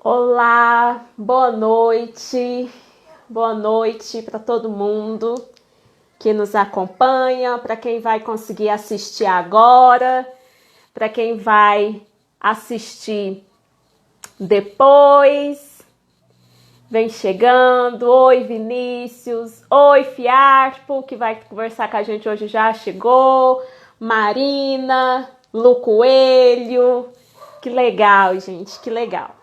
Olá, boa noite para todo mundo que nos acompanha, para quem vai conseguir assistir agora, para quem vai assistir depois. Vem chegando, oi Vinícius, oi Fiarpo, que vai conversar com a gente hoje já chegou, Marina, Lu Coelho, que legal, gente, que legal.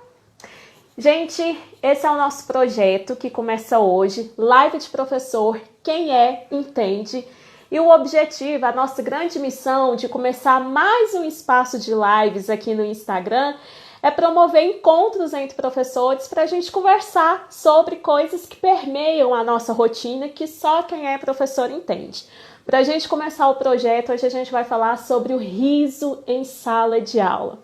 Gente, esse é o nosso projeto que começa hoje, Live de Professor, quem é, entende. E o objetivo, a nossa grande missão de começar mais um espaço de lives aqui no Instagram é promover encontros entre professores para a gente conversar sobre coisas que permeiam a nossa rotina, que só quem é professor entende. Para a gente começar o projeto, hoje a gente vai falar sobre o riso em sala de aula.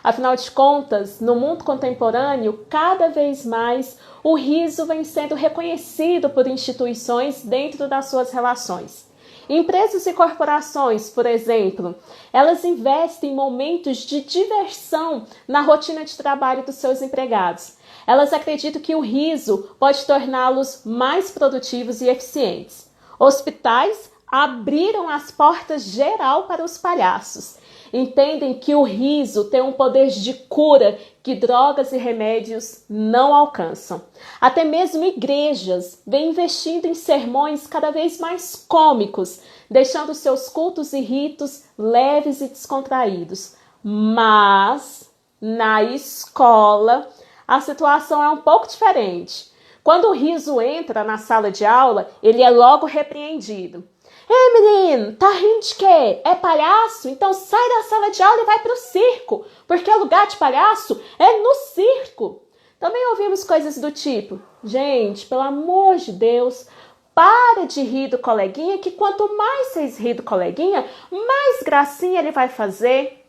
Afinal de contas, no mundo contemporâneo, cada vez mais o riso vem sendo reconhecido por instituições dentro das suas relações. Empresas e corporações, por exemplo, elas investem em momentos de diversão na rotina de trabalho dos seus empregados. Elas acreditam que o riso pode torná-los mais produtivos e eficientes. Hospitais abriram as portas geral para os palhaços. Entendem que o riso tem um poder de cura que drogas e remédios não alcançam. Até mesmo igrejas vêm investindo em sermões cada vez mais cômicos, deixando seus cultos e ritos leves e descontraídos. Mas, na escola, a situação é um pouco diferente. Quando o riso entra na sala de aula, ele é logo repreendido. Ei, menino, tá rindo de quê? É palhaço? Então sai da sala de aula e vai pro circo, porque lugar de palhaço é no circo. Também ouvimos coisas do tipo, gente, pelo amor de Deus, para de rir do coleguinha, que quanto mais vocês rir do coleguinha, mais gracinha ele vai fazer.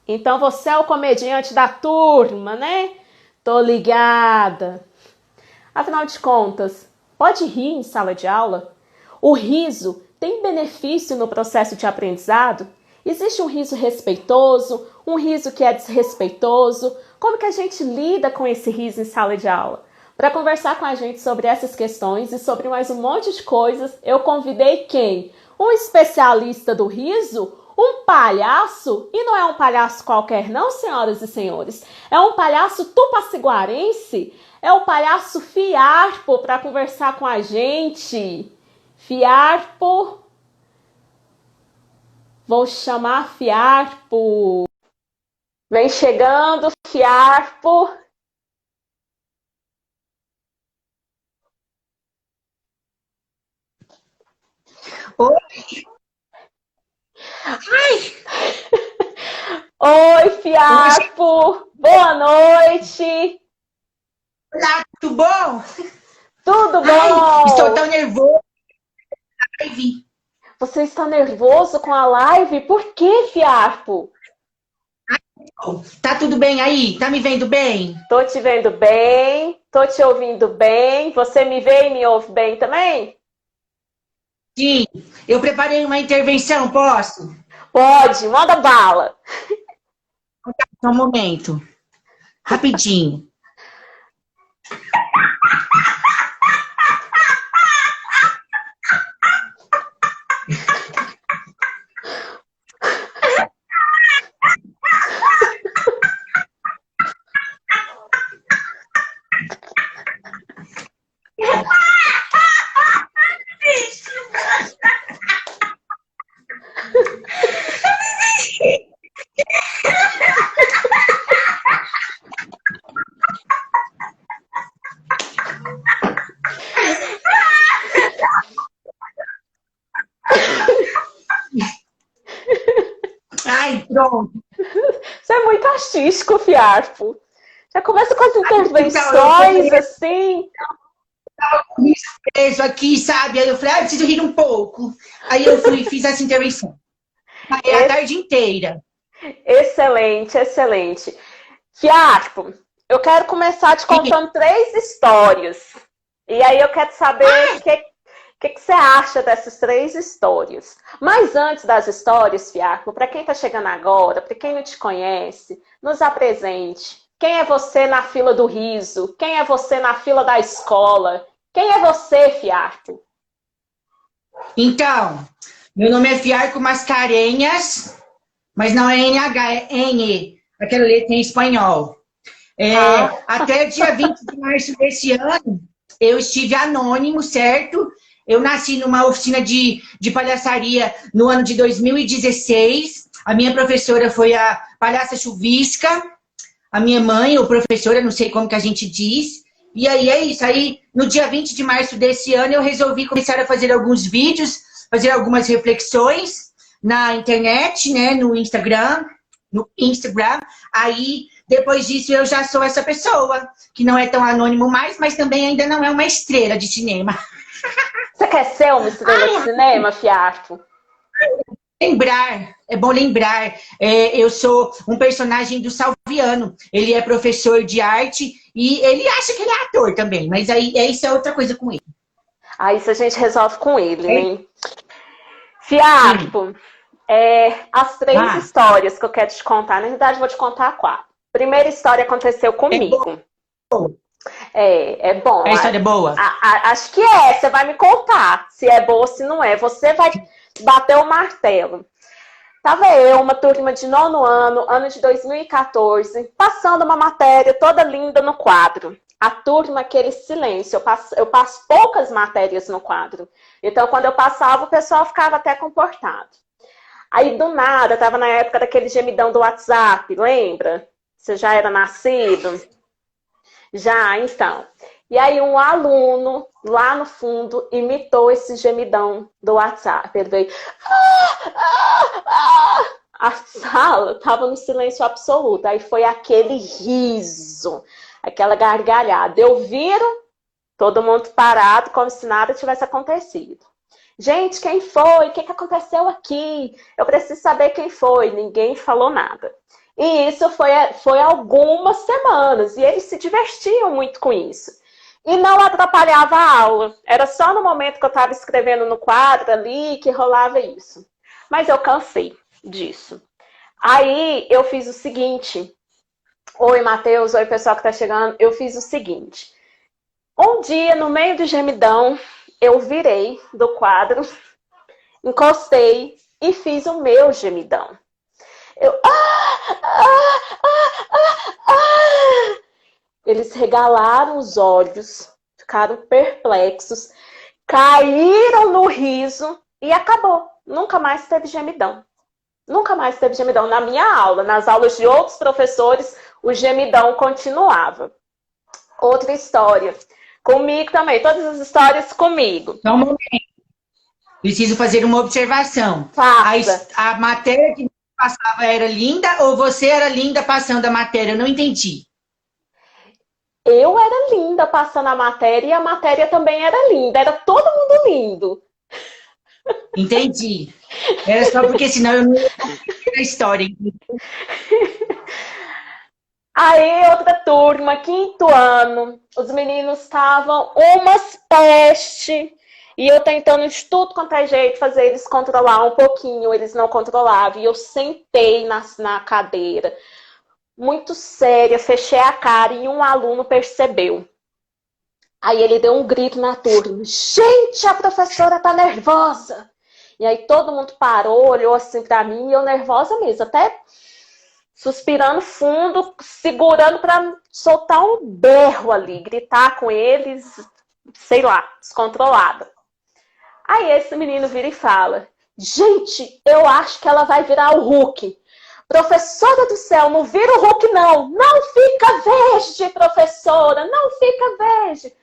Então você é o comediante da turma, né? Tô ligada. Afinal de contas, pode rir em sala de aula? O riso tem benefício no processo de aprendizado? Existe um riso respeitoso, um riso que é desrespeitoso? Como que a gente lida com esse riso em sala de aula? Para conversar com a gente sobre essas questões e sobre mais um monte de coisas, eu convidei quem? Um especialista do riso? Um palhaço? E não é um palhaço qualquer não, senhoras e senhores. É um palhaço tupaciguarense. É o palhaço Fiarpo para conversar com a gente. Fiarpo, vou chamar Fiarpo. Vem chegando, Fiarpo. Oi, Oi, Fiarpo. Boa noite. olá, tudo bom? Tudo Estou bom? tão nervoso. Você está nervoso com a live? Por que, Fiarpo? Tá tudo bem aí? Tá me vendo bem? Tô te vendo bem, tô te ouvindo bem. Você me vê e me ouve bem também? Sim, eu preparei uma intervenção, posso? Pode, manda bala. Só um momento, rapidinho. Ai, pronto. Você é muito artístico, Fiarpo. Já começa com as Então, eu intervenções assim. me preso aqui, sabe? Aí eu falei, preciso rir um pouco. Aí eu fui, fiz essa intervenção. Falei a tarde inteira. Excelente, excelente. Fiasco, eu quero começar te contando 3 histórias. E aí eu quero saber o que você acha dessas 3 histórias. Mas antes das histórias, Fiasco, para quem está chegando agora, para quem não te conhece, nos apresente. Quem é você na fila do riso? Quem é você na fila da escola? Quem é você, Fiarco? Então, meu nome é Fiarco Mascarenhas, mas não é NH, é N, aquela letra em espanhol. Até dia 20 de março desse ano, eu estive anônimo, certo? Eu nasci numa oficina de palhaçaria no ano de 2016. A minha professora foi a palhaça Chuvisca. A minha mãe, ou professora, não sei como que a gente diz. E aí é isso. Aí, no dia 20 de março desse ano, eu resolvi começar a fazer alguns vídeos, fazer algumas reflexões na internet, né? No Instagram. Aí, depois disso, eu já sou essa pessoa, que não é tão anônimo mais, mas também ainda não é uma estrela de cinema. Você quer ser uma estrela de cinema, Fiarco? É bom lembrar, eu sou um personagem do Salviano, ele é professor de arte e ele acha que ele é ator também, mas aí isso é outra coisa com ele. Isso a gente resolve com ele, né? Fiarco, as 3 histórias que eu quero te contar, na verdade vou te contar 4. Primeira história aconteceu comigo. É bom. É história boa? Acho que você vai me contar se é boa ou se não é. Você vai bater o martelo. Tava eu, uma turma de 9º ano de 2014, passando uma matéria toda linda no quadro. A turma, aquele silêncio. Eu passo poucas matérias no quadro. Então, quando eu passava, o pessoal ficava até comportado. Aí, do nada, tava na época daquele gemidão do WhatsApp, lembra? Você já era nascido? Já, então. E aí um aluno, lá no fundo, imitou esse gemidão do WhatsApp. Ele veio... A sala estava no silêncio absoluto. Aí foi aquele riso, aquela gargalhada. Eu viro, todo mundo parado, como se nada tivesse acontecido. Gente, quem foi? O que aconteceu aqui? Eu preciso saber quem foi. Ninguém falou nada. E isso foi algumas semanas. E eles se divertiam muito com isso. E não atrapalhava a aula. Era só no momento que eu estava escrevendo no quadro ali que rolava isso. Mas eu cansei disso. Aí eu fiz o seguinte. Oi, Matheus. Oi, pessoal que está chegando. Eu fiz o seguinte. Um dia, no meio do gemidão, eu virei do quadro, encostei e fiz o meu gemidão. Eu... Eles regalaram os olhos, ficaram perplexos, caíram no riso e acabou. Nunca mais teve gemidão. Nunca mais teve gemidão. Na minha aula, nas aulas de outros professores, o gemidão continuava. Outra história. Comigo também, todas as histórias comigo. Só um momento. Preciso fazer uma observação. Faça. A matéria que passava era linda ou você era linda passando a matéria? Eu não entendi. Eu era linda passando a matéria e a matéria também era linda. Era todo mundo lindo. Entendi. Era só porque senão eu não ia a história. Aí, outra turma, 5º ano, os meninos estavam umas peste. E eu tentando de tudo quanto é jeito fazer eles controlar um pouquinho, eles não controlavam. E eu sentei na cadeira, muito séria, fechei a cara e um aluno percebeu. Aí ele deu um grito na turma. Gente, a professora tá nervosa. E aí todo mundo parou, olhou assim pra mim e eu nervosa mesmo, até suspirando fundo, segurando pra soltar um berro ali, gritar com eles, sei lá, descontrolada. Aí esse menino vira e fala, gente, eu acho que ela vai virar o Hulk. Professora do céu, não vira o Hulk não. Não fica verde, professora, não fica verde.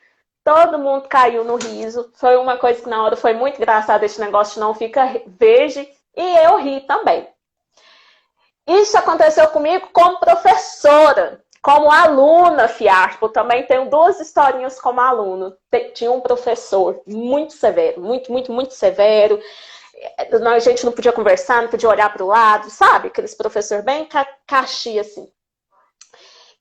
Todo mundo caiu no riso. Foi uma coisa que na hora foi muito engraçada, esse negócio de não fica verde. E eu ri também. Isso aconteceu comigo como professora. Como aluna, Fiarco, também tenho 2 historinhas como aluno. Tinha um professor muito severo, muito severo. A gente não podia conversar, não podia olhar para o lado, sabe? Aqueles professores bem caxi, assim.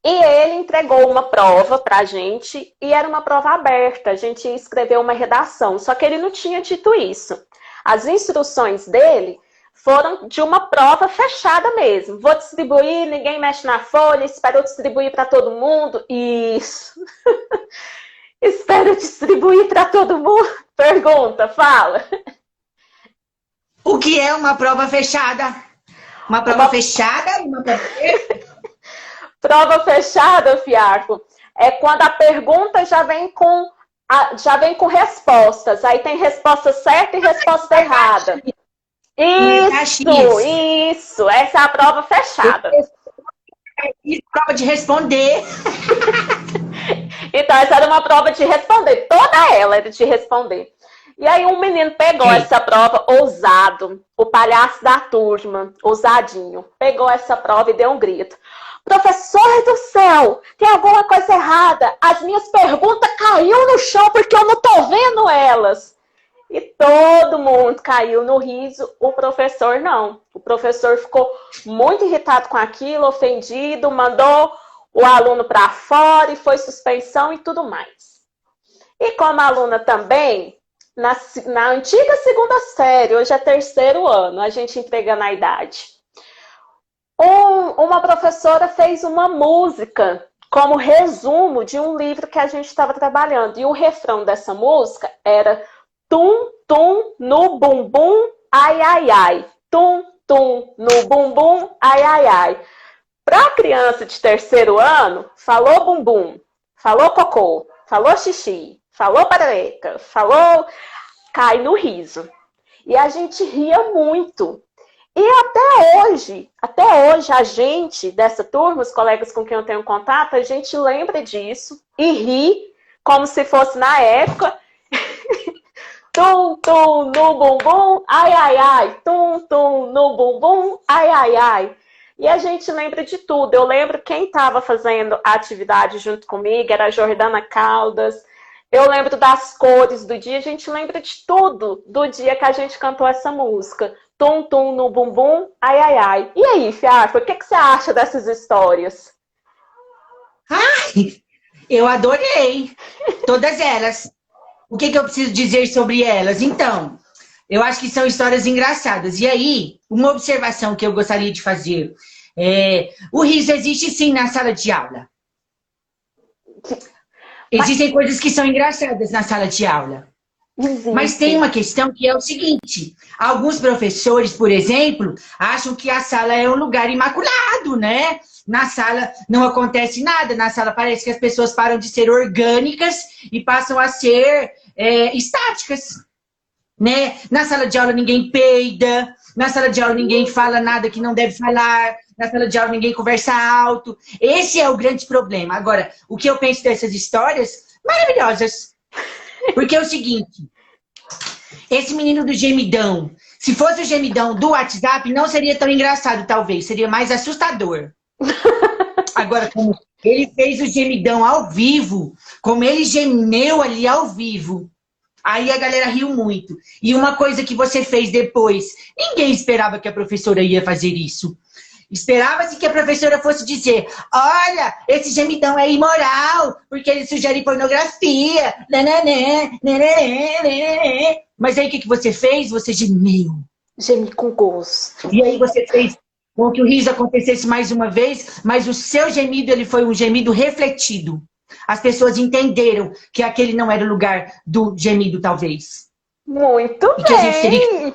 E ele entregou uma prova pra gente, e era uma prova aberta. A gente ia escrever uma redação, só que ele não tinha dito isso. As instruções dele foram de uma prova fechada mesmo. Vou distribuir, ninguém mexe na folha, espero eu distribuir para todo mundo. Isso. Espero distribuir para todo mundo. Pergunta, fala. O que é uma prova fechada? Uma prova fechada? Prova fechada, Fiarco, é quando a pergunta já vem com respostas. Aí tem resposta certa e resposta errada. Isso. Essa é a prova fechada. Prova de responder. Então, essa era uma prova de responder. Toda ela era de responder. E aí um menino pegou essa prova, ousado, o palhaço da turma, ousadinho, pegou essa prova e deu um grito. Professor do céu, tem alguma coisa errada? As minhas perguntas caíram no chão porque eu não tô vendo elas. E todo mundo caiu no riso, o professor não. O professor ficou muito irritado com aquilo, ofendido, mandou o aluno para fora e foi suspensão e tudo mais. E como a aluna também, na antiga segunda série, hoje é terceiro ano, a gente entregando a idade. Uma professora fez uma música como resumo de um livro que a gente estava trabalhando. E o refrão dessa música era tum, tum, no bumbum, ai, ai, ai. Tum, tum, no bumbum, ai, ai, ai. Para a criança de terceiro ano, falou bumbum, falou cocô, falou xixi, falou pareca, falou... Cai no riso. E a gente ria muito. E até hoje, a gente, dessa turma, os colegas com quem eu tenho contato, a gente lembra disso e ri como se fosse na época. Tum, tum, no bumbum, ai, ai, ai. Tum, tum, no bumbum, ai, ai, ai. E a gente lembra de tudo. Eu lembro quem estava fazendo a atividade junto comigo, era a Jordana Caldas. Eu lembro das cores do dia, a gente lembra de tudo do dia que a gente cantou essa música. Tum, tum, no bumbum, ai, ai, ai. E aí, Fiarco, o que você acha dessas histórias? Ai, eu adorei todas elas. O que eu preciso dizer sobre elas? Então, eu acho que são histórias engraçadas. E aí, uma observação que eu gostaria de fazer. O riso existe sim na sala de aula. Existem coisas que são engraçadas na sala de aula. Mas tem uma questão que é o seguinte. Alguns professores, por exemplo, acham que a sala é um lugar imaculado, né? Na sala não acontece nada. Na sala parece que as pessoas param de ser orgânicas e passam a ser estáticas. Né? Na sala de aula ninguém peida. Na sala de aula ninguém fala nada que não deve falar. Na sala de aula ninguém conversa alto. Esse é o grande problema. Agora, o que eu penso dessas histórias? Maravilhosas. Porque é o seguinte, esse menino do gemidão, se fosse o gemidão do WhatsApp, não seria tão engraçado, talvez. Seria mais assustador. Agora, como ele fez o gemidão ao vivo, como ele gemeu ali ao vivo, aí a galera riu muito. E uma coisa que você fez depois, ninguém esperava que a professora ia fazer isso. Esperava-se que a professora fosse dizer, olha, esse gemidão é imoral, porque ele sugere pornografia. Nananã, nananã. Mas aí o que você fez? Você gemeu. Gemi com gosto. E aí você fez com que o riso acontecesse mais uma vez, mas o seu gemido ele foi um gemido refletido. As pessoas entenderam que aquele não era o lugar do gemido, talvez. Muito e que bem. A gente teria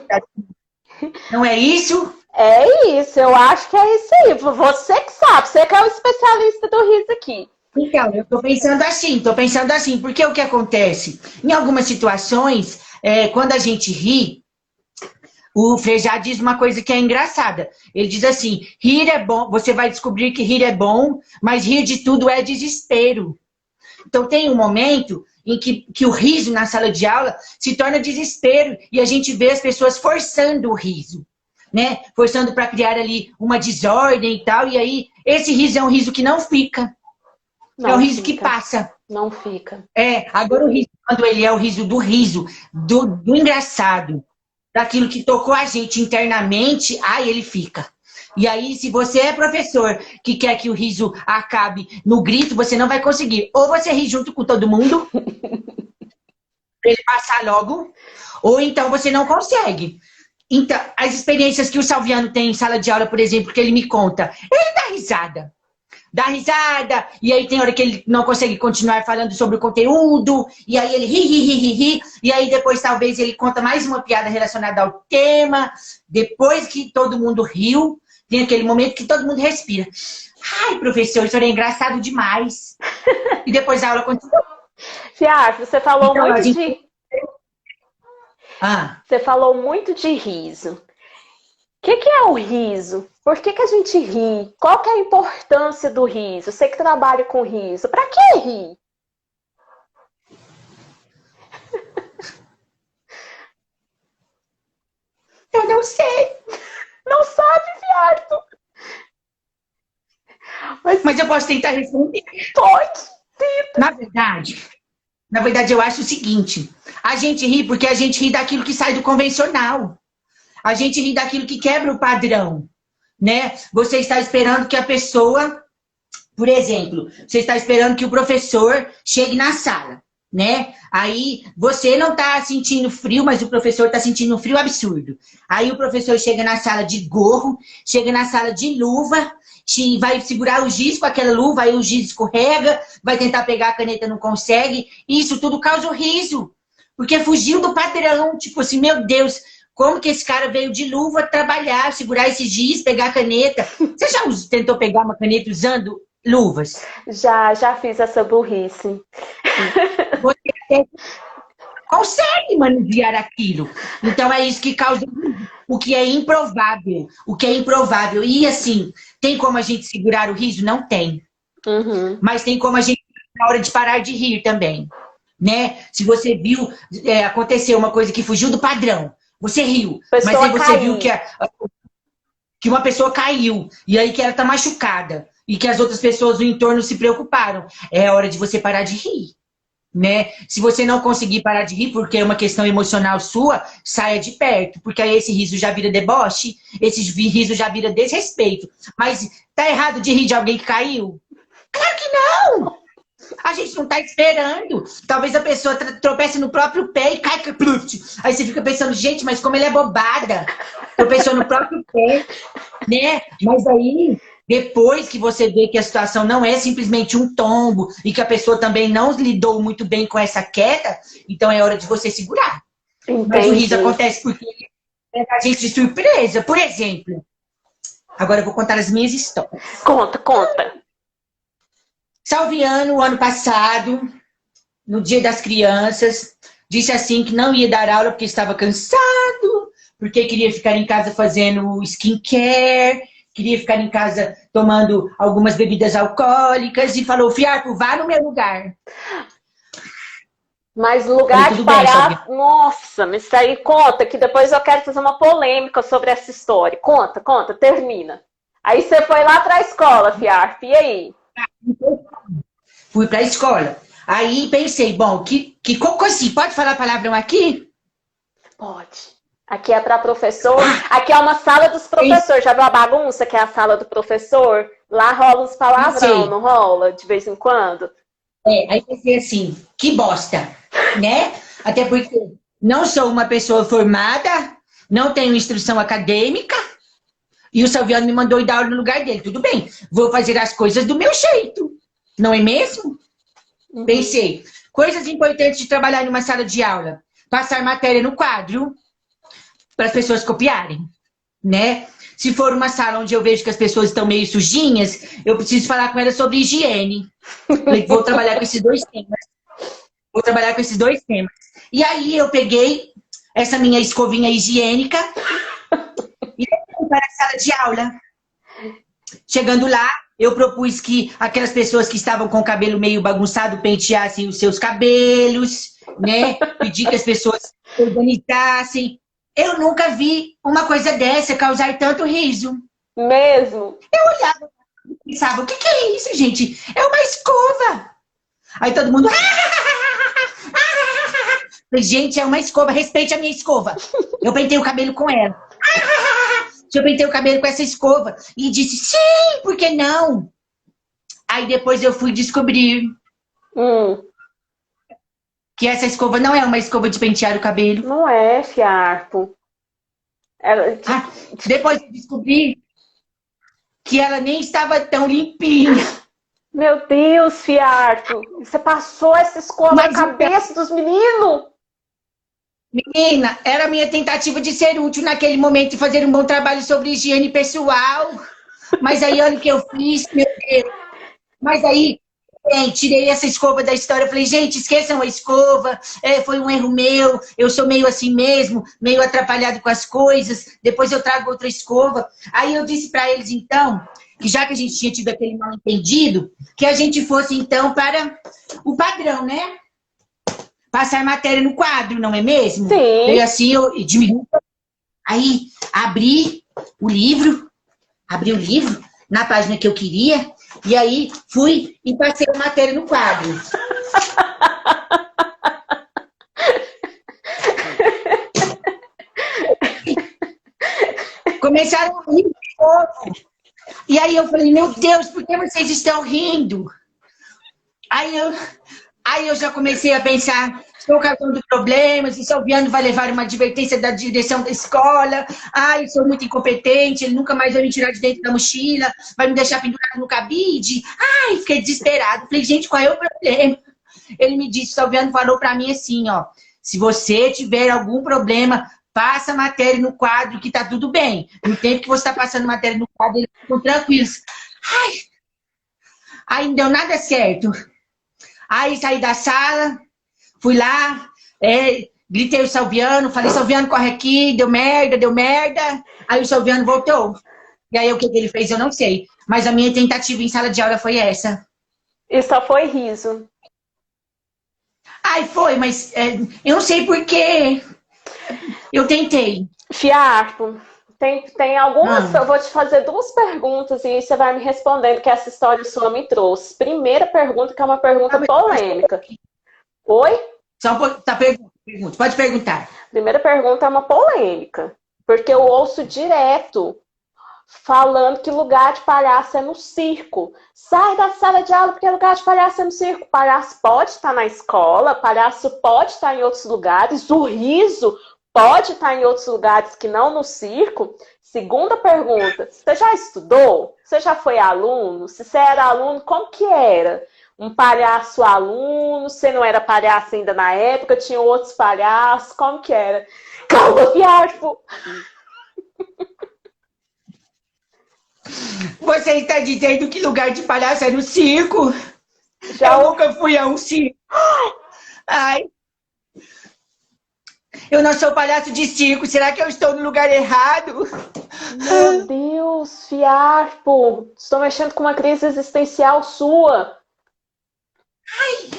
que... Não é isso? É isso, eu acho que é isso aí. Você que sabe, você que é o especialista do riso aqui. Então, eu tô pensando assim, porque o que acontece? Em algumas situações, quando a gente ri, o Frejá diz uma coisa que é engraçada. Ele diz assim, rir é bom, você vai descobrir que rir é bom, mas rir de tudo é desespero. Então tem um momento em que o riso na sala de aula se torna desespero e a gente vê as pessoas forçando o riso. Né? Forçando para criar ali uma desordem e tal, e aí esse riso é um riso que não fica. Não é um riso fica. Que passa. Não fica. Agora o riso, quando ele é o riso, do engraçado, daquilo que tocou a gente internamente, aí ele fica. E aí, se você é professor que quer que o riso acabe no grito, você não vai conseguir. Ou você ri junto com todo mundo, pra ele passar logo, ou então você não consegue. Então, as experiências que o Salviano tem em sala de aula, por exemplo, que ele me conta, ele dá risada, e aí tem hora que ele não consegue continuar falando sobre o conteúdo, e aí ele ri, e aí depois talvez ele conta mais uma piada relacionada ao tema, depois que todo mundo riu, tem aquele momento que todo mundo respira. Ai, professor, isso é engraçado demais. E depois a aula continua. Fiar, você falou Então, a muito gente... de. Ah, Você falou muito de riso. O que é o riso? Por que a gente ri? Qual que é a importância do riso? Você que trabalha com riso, para que rir? eu não sei. Não sabe, viado? Mas eu posso tentar responder. Pode. Tenta. Na verdade, eu acho o seguinte. A gente ri porque a gente ri daquilo que sai do convencional. A gente ri daquilo que quebra o padrão, né? Você está esperando que a pessoa, por exemplo, você está esperando que o professor chegue na sala, né? Aí você não está sentindo frio, mas o professor está sentindo um frio absurdo. Aí o professor chega na sala de gorro, chega na sala de luva, vai segurar o giz com aquela luva, aí o giz escorrega, vai tentar pegar a caneta, não consegue. Isso tudo causa o riso, porque fugiu do padrão. Tipo assim, meu Deus, como que esse cara veio de luva trabalhar, segurar esse giz, pegar a caneta? Você já tentou pegar uma caneta usando luvas? Já fiz essa burrice. Você até consegue manusear aquilo. Então é isso que causa o que é improvável. O que é improvável. E assim, tem como a gente segurar o riso? Não tem. Uhum. Mas tem como a gente, na hora de parar de rir também. Né? Se você viu, aconteceu uma coisa que fugiu do padrão, você riu. Mas aí você viu que uma pessoa caiu. E aí que ela está machucada. E que as outras pessoas do entorno se preocuparam. É hora de você parar de rir. Né? Se você não conseguir parar de rir porque é uma questão emocional sua, saia de perto, porque aí esse riso já vira deboche, esse riso já vira desrespeito. Mas tá errado de rir de alguém que caiu? Claro que não! A gente não tá esperando. Talvez a pessoa tropece no próprio pé e cai. Aí você fica pensando, gente, mas como ele é bobada. Tropeçou no próprio pé, né? Mas aí... Depois que você vê que a situação não é simplesmente um tombo e que a pessoa também não lidou muito bem com essa queda, então é hora de você segurar. Entendi. Mas o riso acontece porque a gente de surpresa. Por exemplo, agora eu vou contar as minhas histórias. Conta. Salviano, ano passado, no Dia das Crianças, disse assim que não ia dar aula porque estava cansado, porque queria ficar em casa fazendo skincare, queria ficar em casa tomando algumas bebidas alcoólicas e falou, Fiarco, vá no meu lugar. Mas lugar falei, de parar... Nossa, mas isso aí conta, que depois eu quero fazer uma polêmica sobre essa história. Conta, termina. Aí você foi lá pra escola, Fiarco, e aí? Fui pra escola. Aí pensei, bom, que assim, pode falar palavrão aqui? Pode. Aqui é para professor. Aqui é uma sala dos professores. Já viu a bagunça que é a sala do professor? Lá rola uns palavrão, não rola? De vez em quando? Aí pensei assim, que bosta, né? Até porque não sou uma pessoa formada, não tenho instrução acadêmica, e o Salviano me mandou ir dar aula no lugar dele. Tudo bem, vou fazer as coisas do meu jeito, não é mesmo? Uhum. Pensei, coisas importantes de trabalhar numa sala de aula. Passar matéria no quadro, para as pessoas copiarem, né? Se for uma sala onde eu vejo que as pessoas estão meio sujinhas, eu preciso falar com elas sobre higiene. Vou trabalhar com esses dois temas. E aí eu peguei essa minha escovinha higiênica e fui para a sala de aula. Chegando lá, eu propus que aquelas pessoas que estavam com o cabelo meio bagunçado penteassem os seus cabelos, né? Pedi que as pessoas se organizassem. Eu nunca vi uma coisa dessa causar tanto riso. Mesmo? Eu olhava e pensava, o que é isso, gente? É uma escova. Aí todo mundo... Gente, é uma escova, respeite a minha escova. Eu pentei o cabelo com ela. Eu pentei o cabelo com essa escova. E disse, sim, por que não? Aí depois eu fui descobrir que essa escova não é uma escova de pentear o cabelo. Não é, Fiarco. Ela... Depois eu descobri que ela nem estava tão limpinha. Meu Deus, Fiarto, você passou essa escova na cabeça dos meninos? Menina, era a minha tentativa de ser útil naquele momento e fazer um bom trabalho sobre higiene pessoal. Mas aí, olha o que eu fiz, meu Deus. Mas aí, tirei essa escova da história. Falei, gente, esqueçam a escova. Foi um erro meu. Eu sou meio assim mesmo, meio atrapalhado com as coisas. Depois eu trago outra escova. Aí eu disse para eles, então, que já que a gente tinha tido aquele mal entendido, que a gente fosse, então, para o padrão, né? Passar matéria no quadro, não é mesmo? Sim. Veio assim, eu diminui. Aí, abri o livro na página que eu queria, e aí fui e passei a matéria no quadro. Começaram a rir de novo. E aí eu falei, meu Deus, por que vocês estão rindo? Aí eu já comecei a pensar, estou causando problemas, e Salviano vai levar uma advertência da direção da escola, ai, sou muito incompetente, ele nunca mais vai me tirar de dentro da mochila, vai me deixar pendurado no cabide. Ai, fiquei desesperado. Falei, gente, qual é o problema? Ele me disse, Salviano falou para mim assim, ó, se você tiver algum problema, passa a matéria no quadro que tá tudo bem. No tempo que você está passando matéria no quadro, eles ficam tranquilos. Ai, aí não deu nada certo. Aí saí da sala, fui lá, gritei o Salviano, falei, Salviano, corre aqui, deu merda, deu merda. Aí o Salviano voltou. E aí o que ele fez, eu não sei. Mas a minha tentativa em sala de aula foi essa. E só foi riso. Ai, foi, mas eu não sei por quê. Eu tentei. Fiarpo, tem algumas... Eu vou te fazer 2 perguntas e você vai me respondendo que essa história sua me trouxe. Primeira pergunta, que é uma pergunta polêmica. Oi? Pergunta. Pode perguntar. Primeira pergunta é uma polêmica. Porque eu ouço direto falando que lugar de palhaço é no circo. Sai da sala de aula porque lugar de palhaço é no circo. Palhaço pode estar na escola, palhaço pode estar em outros lugares, o riso pode estar em outros lugares que não no circo. Segunda pergunta, você já estudou? Você já foi aluno? Se você era aluno, como que era? Um palhaço aluno? Você não era palhaço ainda na época? Tinha outros palhaços? Como que era? Calma, Fiarpo! Você está dizendo que lugar de palhaço é no circo? Eu nunca fui a um circo. Ai. Eu não sou palhaço de circo. Será que eu estou no lugar errado? Meu Deus, Fiarpo. Estou mexendo com uma crise existencial sua. Ai,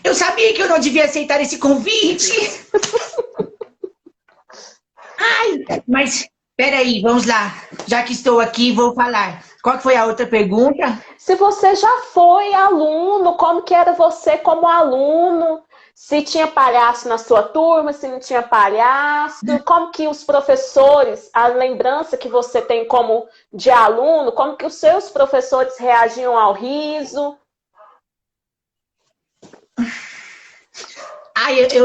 eu sabia que eu não devia aceitar esse convite. Ai, mas peraí, vamos lá. Já que estou aqui, vou falar. Qual que foi a outra pergunta? Se você já foi aluno, como que era você como aluno? Se tinha palhaço na sua turma, se não tinha palhaço, como que os professores, a lembrança que você tem como de aluno, como que os seus professores reagiam ao riso?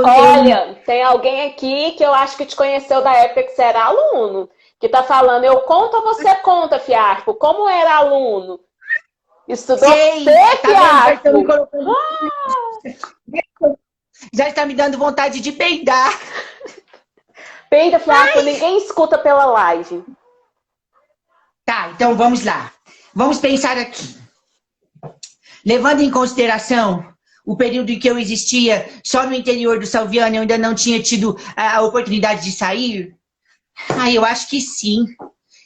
Olha, tem alguém aqui que eu acho que te conheceu da época que você era aluno, que tá falando, eu conto ou você conta, Fiarpo? Como era aluno? Estudou você, Fiarpo? Já está me dando vontade de peidar. Peida, Fiarpo, ninguém escuta pela live. Tá, então vamos lá. Vamos pensar aqui. Levando em consideração o período em que eu existia só no interior do Salviano, eu ainda não tinha tido a oportunidade de sair, eu acho que sim.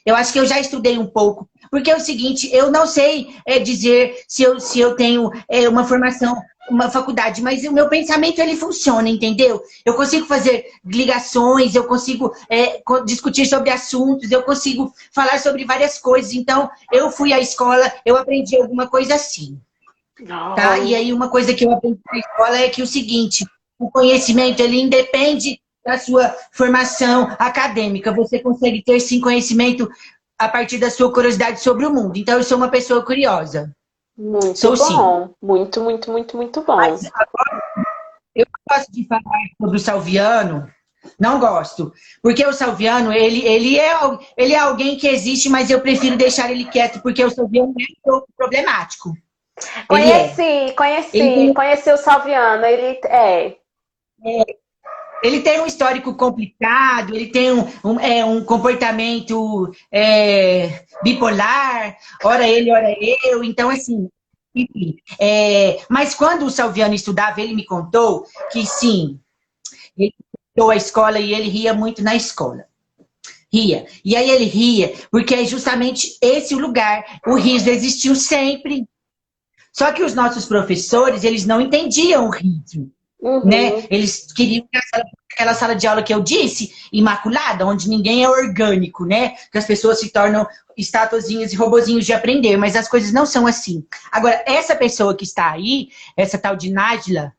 Eu acho que eu já estudei um pouco. Porque é o seguinte, eu não sei dizer se eu tenho uma formação, uma faculdade, mas o meu pensamento, ele funciona, entendeu? Eu consigo fazer ligações, eu consigo discutir sobre assuntos, eu consigo falar sobre várias coisas. Então, eu fui à escola, eu aprendi alguma coisa assim. Tá? E aí, uma coisa que eu aprendi na escola é que o seguinte, o conhecimento, ele independe da sua formação acadêmica. Você consegue ter, sim, conhecimento a partir da sua curiosidade sobre o mundo. Então, eu sou uma pessoa curiosa. Muito bom. Sim. Muito, muito, muito, muito bom. Mas agora, eu gosto de falar sobre o Salviano, Não gosto. Porque o Salviano, ele é alguém que existe, mas eu prefiro deixar ele quieto, porque o Salviano é um pouco problemático. Ele é. Conheci o Salviano, ele é. Ele tem um histórico complicado, ele tem um comportamento bipolar, ora ele, ora eu, então assim, enfim. Mas quando o Salviano estudava, ele me contou que sim, ele estudou a escola e ele ria muito na escola. Ria. E aí ele ria, porque é justamente esse o lugar. O riso existiu sempre. Só que os nossos professores, eles não entendiam o riso. Né? Eles queriam que aquela sala de aula que eu disse, imaculada, onde ninguém é orgânico, né? Que as pessoas se tornam estatuazinhas e robozinhos de aprender, mas as coisas não são assim. Agora, essa pessoa que está aí, essa tal de Nájila,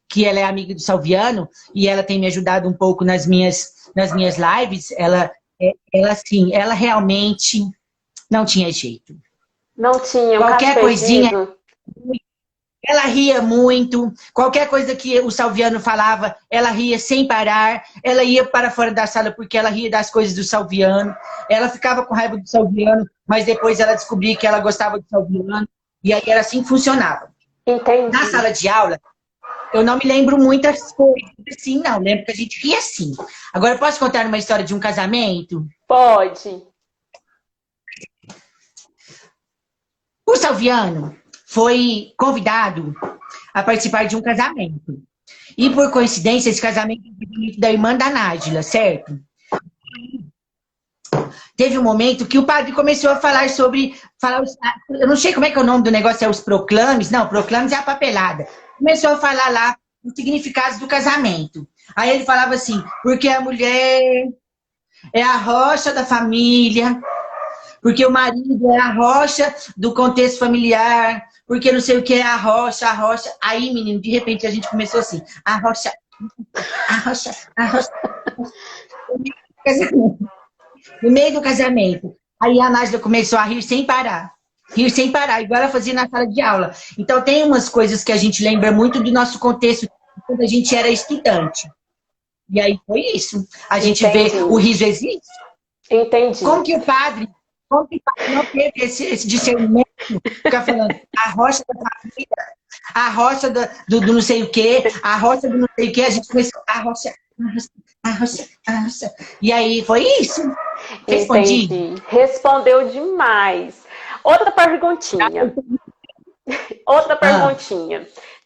que ela é amiga do Salviano, e ela tem me ajudado um pouco nas minhas lives, ela realmente não tinha jeito. Não tinha, qualquer coisinha. Ela ria muito, qualquer coisa que o Salviano falava, ela ria sem parar, ela ia para fora da sala porque ela ria das coisas do Salviano, ela ficava com raiva do Salviano, mas depois ela descobria que ela gostava do Salviano, e aí era assim que funcionava. Entendi. Na sala de aula, eu não me lembro muitas coisas assim, não, lembro que a gente ria assim. Agora, eu posso contar uma história de um casamento? Pode. O Salviano foi convidado a participar de um casamento. E, por coincidência, esse casamento é da irmã da Nájila, certo? Teve um momento que o padre começou a falar sobre... eu não sei como é que é o nome do negócio, é os proclames? Não, proclames é a papelada. Começou a falar lá os significados do casamento. Aí ele falava assim, porque a mulher é a rocha da família, porque o marido é a rocha do contexto familiar, porque não sei o que é a rocha. Aí, menino, de repente a gente começou assim, a rocha. No meio do casamento. Aí a Nájila começou a rir sem parar, igual ela fazia na sala de aula. Então tem umas coisas que a gente lembra muito do nosso contexto quando a gente era estudante. E aí foi isso. A gente vê, o riso existe. Entendi. Como que o padre não teve esse discernimento? Ficar falando, a rocha da família, a rocha do não sei o quê, a rocha do não sei o quê, a gente começou, a rocha. E aí, foi isso. Respondi? Entendi. Respondeu demais. Outra perguntinha.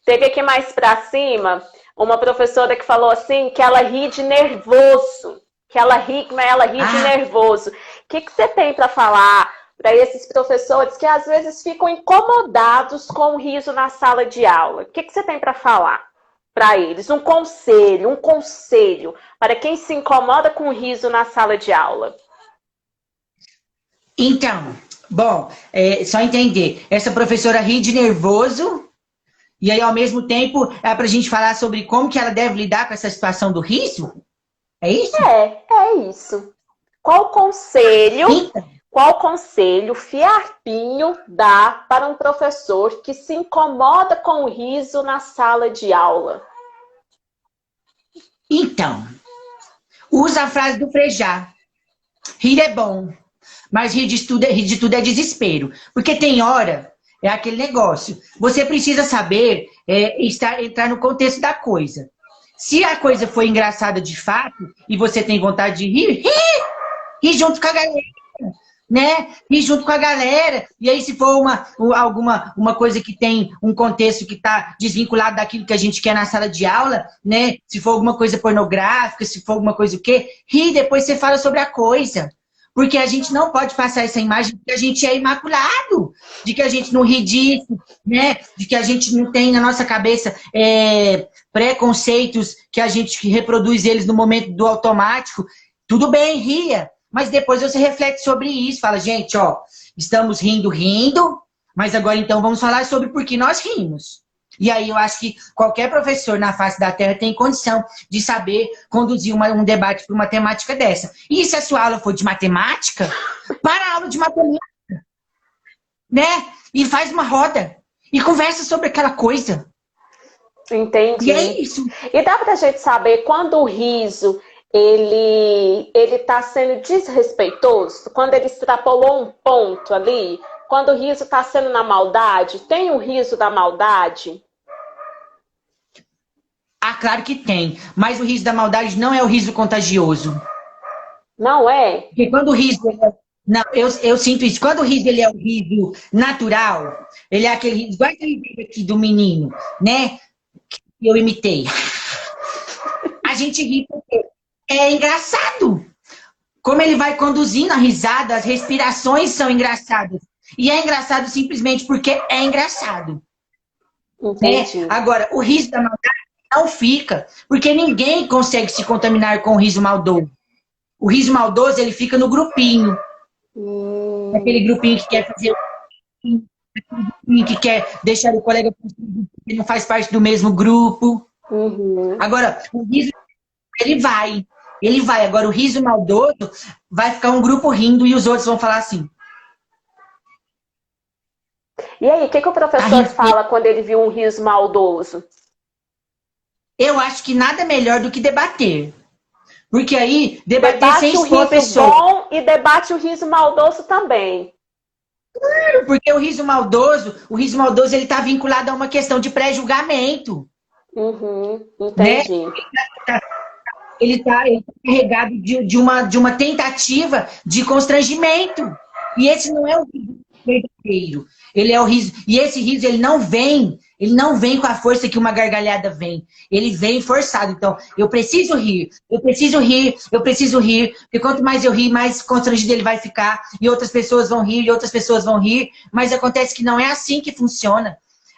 Teve aqui mais pra cima uma professora que falou assim, que ela ri de nervoso. Ela ri de nervoso. O que você tem para falar para esses professores que às vezes ficam incomodados com o riso na sala de aula? O que você tem para falar para eles? Um conselho para quem se incomoda com o riso na sala de aula. Então, bom, só entender. Essa professora ri de nervoso e aí, ao mesmo tempo, é para a gente falar sobre como que ela deve lidar com essa situação do riso? É isso? É isso. Qual conselho Fiarpinho dá para um professor que se incomoda com o riso na sala de aula? Então, usa a frase do Frejá. Rir é bom, mas rir de tudo é desespero. Porque tem hora, é aquele negócio. Você precisa saber entrar no contexto da coisa. Se a coisa foi engraçada de fato e você tem vontade de rir, ri junto com a galera, né? Ri junto com a galera. E aí, se for uma coisa que tem um contexto que está desvinculado daquilo que a gente quer na sala de aula, né? Se for alguma coisa pornográfica, se for alguma coisa o quê, ri, depois você fala sobre a coisa. Porque a gente não pode passar essa imagem de que a gente é imaculado, de que a gente não ri disso, né? De que a gente não tem na nossa cabeça preconceitos que a gente reproduz eles no momento do automático. Tudo bem, ria, mas depois você reflete sobre isso. Fala, gente, ó, estamos rindo, mas agora então vamos falar sobre por que nós rimos. E aí eu acho que qualquer professor na face da Terra tem condição de saber conduzir um debate por uma temática dessa. E se a sua aula for de matemática, para a aula de matemática, né? E faz uma roda e conversa sobre aquela coisa. Entendi. E é isso. E dá pra gente saber quando o riso ele tá sendo desrespeitoso, quando ele extrapolou um ponto ali, quando o riso tá sendo na maldade, tem o riso da maldade? Ah, claro que tem. Mas o riso da maldade não é o riso contagioso. Não é? Porque quando o riso... Não, eu sinto isso. Quando o riso ele é o riso natural, ele é aquele riso, igual aquele riso aqui do menino, né? Que eu imitei. A gente ri porque é engraçado. Como ele vai conduzindo a risada, as respirações são engraçadas. E é engraçado simplesmente porque é engraçado. Entendi. Né? Agora, o riso da maldade não fica, porque ninguém consegue se contaminar com o riso maldoso. O riso maldoso, ele fica no grupinho. Aquele grupinho que quer fazer... Aquele grupinho que quer deixar o colega que não faz parte do mesmo grupo. Uhum. Agora, o riso, ele vai. Ele vai. Agora, o riso maldoso vai ficar um grupo rindo e os outros vão falar assim. E aí, o que o professor fala quando ele viu um riso maldoso? Eu acho que nada melhor do que debater. Porque aí, debater debate sem o expor a riso pessoa. bom e debate o riso maldoso também. Claro, porque o riso maldoso ele está vinculado a uma questão de pré-julgamento. Uhum, entendi. Né? Ele está carregado de uma tentativa de constrangimento. E esse não é o riso verdadeiro. Ele é o riso. E esse riso, ele não vem com a força que uma gargalhada vem. Ele vem forçado. Então, eu preciso rir, porque quanto mais eu rir, mais constrangido ele vai ficar, e outras pessoas vão rir, mas acontece que não é assim que funciona.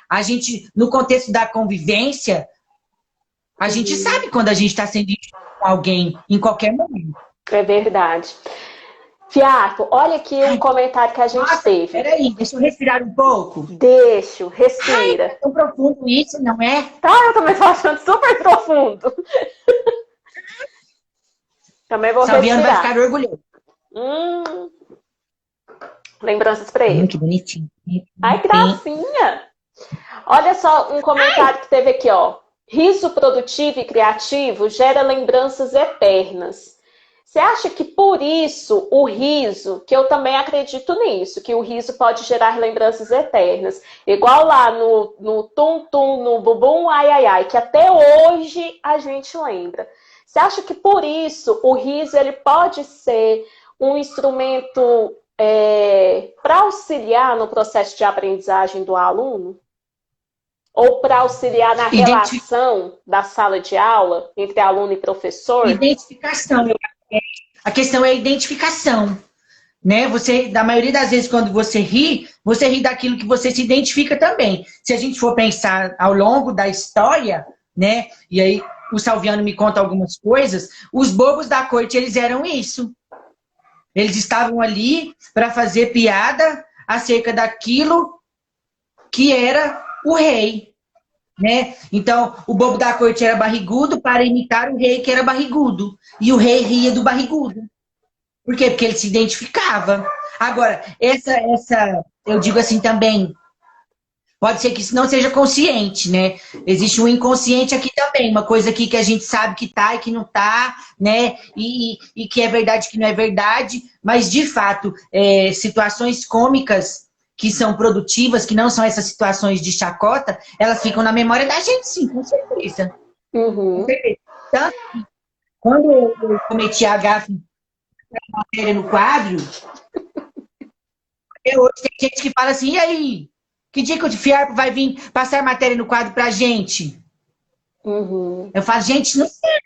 A gente, no contexto da convivência, a gente sabe quando a gente está sendo injusto com alguém, em qualquer momento. É verdade. Fiapo, olha aqui um comentário que a gente teve. Peraí, deixa eu respirar um pouco. Deixa, respira. Ai, é tão profundo isso, não é? Tá, eu também tô achando super profundo. Também vou Salviano respirar. vai ficar orgulhoso. Lembranças pra ele. Que bonitinho. Ai, que gracinha. Olha só um comentário que teve aqui, ó. Riso produtivo e criativo gera lembranças eternas. Você acha que por isso o riso, que eu também acredito nisso, que o riso pode gerar lembranças eternas, igual lá no tum-tum, no bubum, ai, ai, ai, que até hoje a gente lembra. Você acha que por isso o riso ele pode ser um instrumento para auxiliar no processo de aprendizagem do aluno? Ou para auxiliar na relação da sala de aula entre aluno e professor? Identificação. A questão é a identificação. Né? Você, da maioria das vezes, quando você ri daquilo que você se identifica também. Se a gente for pensar ao longo da história, né? E aí o Salviano me conta algumas coisas, os bobos da corte, eles eram isso. Eles estavam ali para fazer piada acerca daquilo que era o rei, né? Então, o bobo da corte era barrigudo para imitar o rei que era barrigudo. E o rei ria do barrigudo. Por quê? Porque ele se identificava. Agora, eu digo assim também, pode ser que isso não seja consciente, né? Existe um inconsciente aqui também, uma coisa aqui que a gente sabe que tá e que não tá, né? E que é verdade, que não é verdade, mas de fato, situações cômicas que são produtivas, que não são essas situações de chacota, elas ficam na memória da gente, sim, com certeza. Uhum. Com certeza. Então, quando eu cometi a gafe da matéria no quadro, hoje tem gente que fala assim, e aí? Que dia que o Fiarpo vai vir passar matéria no quadro pra gente? Uhum. Eu falo, gente, não sei.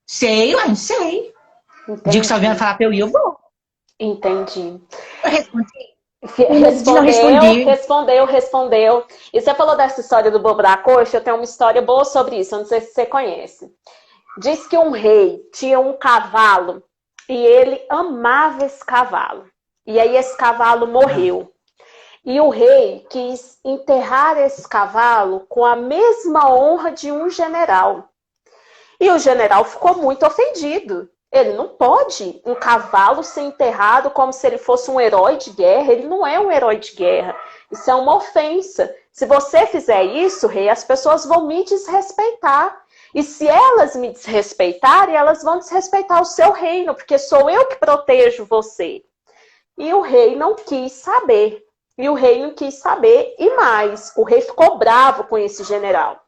Sei, não sei. O dia que o Salviano falar pra eu ir, eu vou. Entendi. Eu respondi. Respondeu. E você falou dessa história do bobo da corte, eu tenho uma história boa sobre isso, eu não sei se você conhece. Diz que um rei tinha um cavalo e ele amava esse cavalo. E aí esse cavalo morreu. E o rei quis enterrar esse cavalo com a mesma honra de um general. E o general ficou muito ofendido. Ele não pode um cavalo ser enterrado como se ele fosse um herói de guerra. Ele não é um herói de guerra. Isso é uma ofensa. Se você fizer isso, rei, as pessoas vão me desrespeitar. E se elas me desrespeitarem, elas vão desrespeitar o seu reino, porque sou eu que protejo você. E o rei não quis saber. E o rei não quis saber, e mais, o rei ficou bravo com esse general.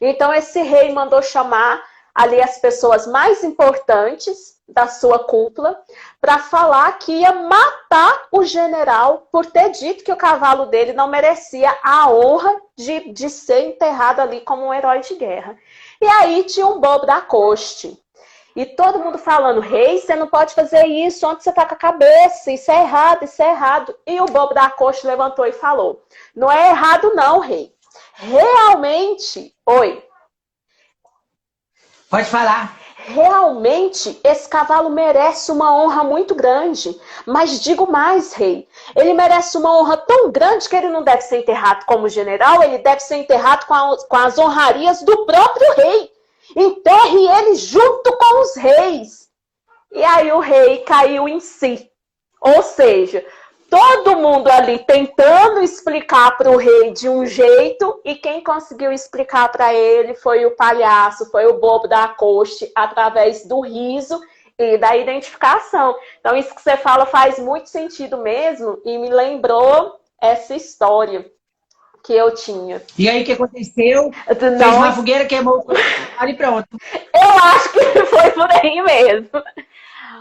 Então esse rei mandou chamar ali as pessoas mais importantes da sua cúpula para falar que ia matar o general por ter dito que o cavalo dele não merecia a honra de ser enterrado ali como um herói de guerra. E aí tinha um bobo da corte. E todo mundo falando, rei, você não pode fazer isso, onde você tá com a cabeça, isso é errado, isso é errado. E o bobo da corte levantou e falou, não é errado não, rei. Realmente, oi. Pode falar. Realmente, esse cavalo merece uma honra muito grande. Mas digo mais, rei, ele merece uma honra tão grande que ele não deve ser enterrado como general, ele deve ser enterrado com as honrarias do próprio rei. Enterre ele junto com os reis. E aí o rei caiu em si. Ou seja, todo mundo ali tentando explicar para o rei de um jeito, e quem conseguiu explicar para ele foi o palhaço, foi o bobo da corte, através do riso e da identificação. Então isso que você fala faz muito sentido mesmo, e me lembrou essa história que eu tinha. E aí o que aconteceu? Não, fez uma fogueira, queimou o e pronto. Eu acho que foi por aí mesmo.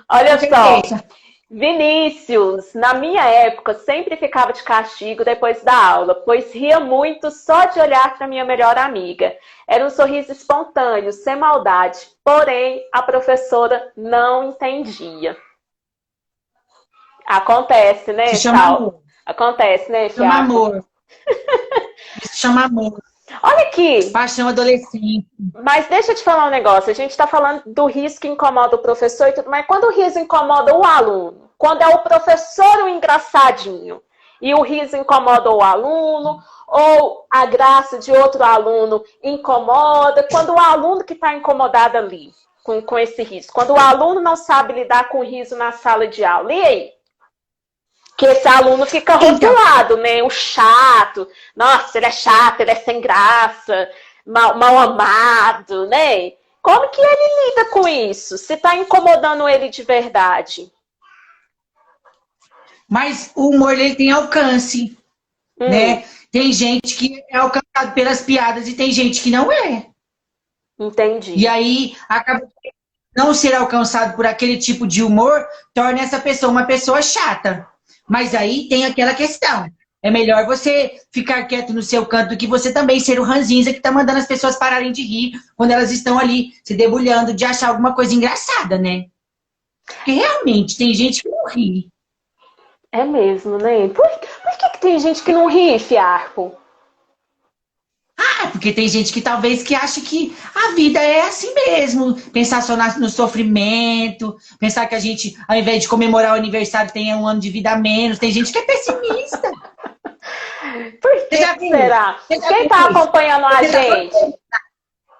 Olha só, Vinícius, na minha época, sempre ficava de castigo depois da aula, pois ria muito só de olhar para minha melhor amiga. Era um sorriso espontâneo, sem maldade, porém a professora não entendia. Acontece, né, Se chama Sal? amor. Acontece, né, Se chama Fiaco? amor. Se chama amor. Olha aqui. Paixão adolescente. Mas deixa eu te falar um negócio. A gente está falando do riso que incomoda o professor e tudo, mas quando o riso incomoda o aluno, quando é o professor o engraçadinho e o riso incomoda o aluno, ou a graça de outro aluno incomoda, quando o aluno que está incomodado ali com esse riso, quando o aluno não sabe lidar com o riso na sala de aula, e aí? Que esse aluno fica rotulado, né? O chato. Nossa, ele é chato, ele é sem graça, mal amado, né? Como que ele lida com isso? Se tá incomodando ele de verdade? Mas o humor, ele tem alcance, né? Tem gente que é alcançado pelas piadas e tem gente que não é. Entendi. E aí, acaba não ser alcançado por aquele tipo de humor, torna essa pessoa uma pessoa chata. Mas aí tem aquela questão. É melhor você ficar quieto no seu canto do que você também ser o ranzinza que tá mandando as pessoas pararem de rir quando elas estão ali se debulhando de achar alguma coisa engraçada, né? Porque realmente tem gente que não ri. É mesmo, né? Por que tem gente que não ri, Fiarco? Porque tem gente que talvez que acha que a vida é assim mesmo. Pensar só no sofrimento, pensar que a gente, ao invés de comemorar o aniversário, tenha um ano de vida a menos. Tem gente que é pessimista. Por que será? Quem tá acompanhando a gente?